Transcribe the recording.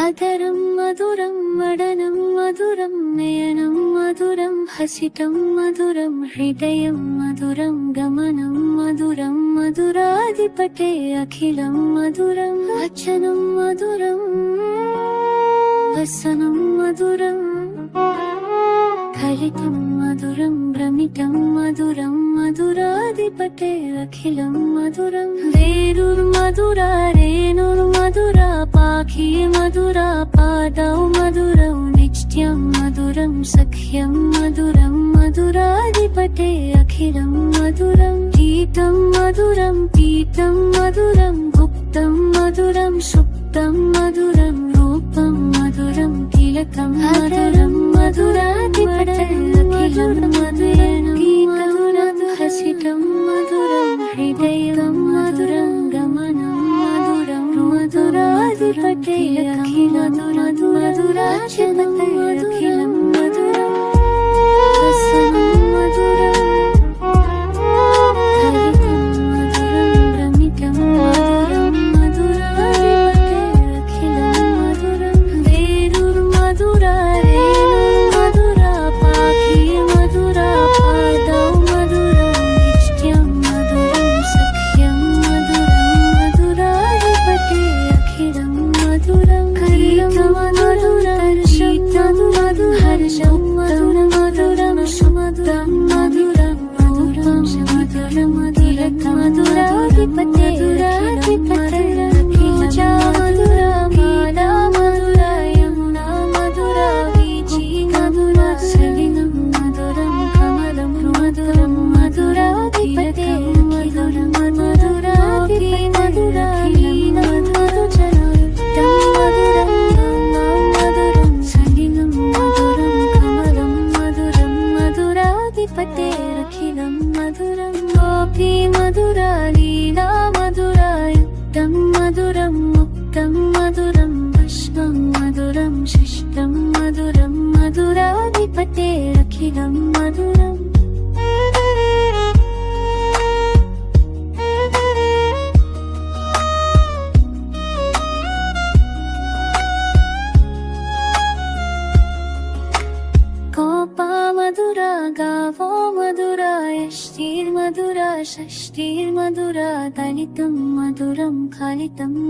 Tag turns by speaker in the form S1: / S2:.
S1: అధరం మధురం వదనం మధురం నయనం మధురం హసితం మధురం హృదయం మధురం గమనం మధురం మధురాధిపతే అఖిలం మధురం వచనం మధురం వసనం మధురం కలితం మధురం భ్రమితం మధురం మధురాధిపతే అఖిలం మధురం వేణుర్మధురా రేణుర్మధురా పాఖీ మధురా పాదౌ మధురం నిత్యం మధురం సఖ్యం మధురం మధురాధిపతే అఖిలం మధురం గీతం మధురం పీతం మధురం గుప్తం మధురం సుప్తం మధురం రూపం మధురం కీలకం మధురం మధురాధిపతే అఖిలం మధురం గీతం హసితం మధురం హృదయం మధురం గమనం మధురం మధురాధిపతే అఖిలం మధురాధిపతే అఖిలం మధురం వసనం మధురం కలితం మధురం భ్రమితం మధురం మధురాధిపతే అఖిలం మధురం వేణుర్మధురా రేణుర్మధురా పాఖీ మధురా పాదౌ మధురం నిత్యం మధురం సఖ్యం మధురం మధురాధిపతే అఖిలం మధురం కీతం మధురం శీతం హర్షం మధురం మధురం సుమధురం మధురం మధురం మధురం మధురకం మధురాధిపతే అఖిలం పూజా మధురా మాలా మధురా యమునా మధురా వీచి మధురా సలిలం మధురం కమలం మధురం మధురాధిపతే మధురం మధురాధి మధురా మధుచరం మధురం మధురం సలిలం మధురం కమలం మధురం మధురాధిపతే అఖిలం మధురం గోపీ మధురా లీలా మధురా యుక్తం మధురం ముక్తం మధురం భస్మం మధురం శిష్టం మధురం మధురాధిపతే అఖిలం మధురం కోపా మధురా గావో మధురా యష్టిర్మధురా షష్టిర్మధురా దళితం మధురం కలితం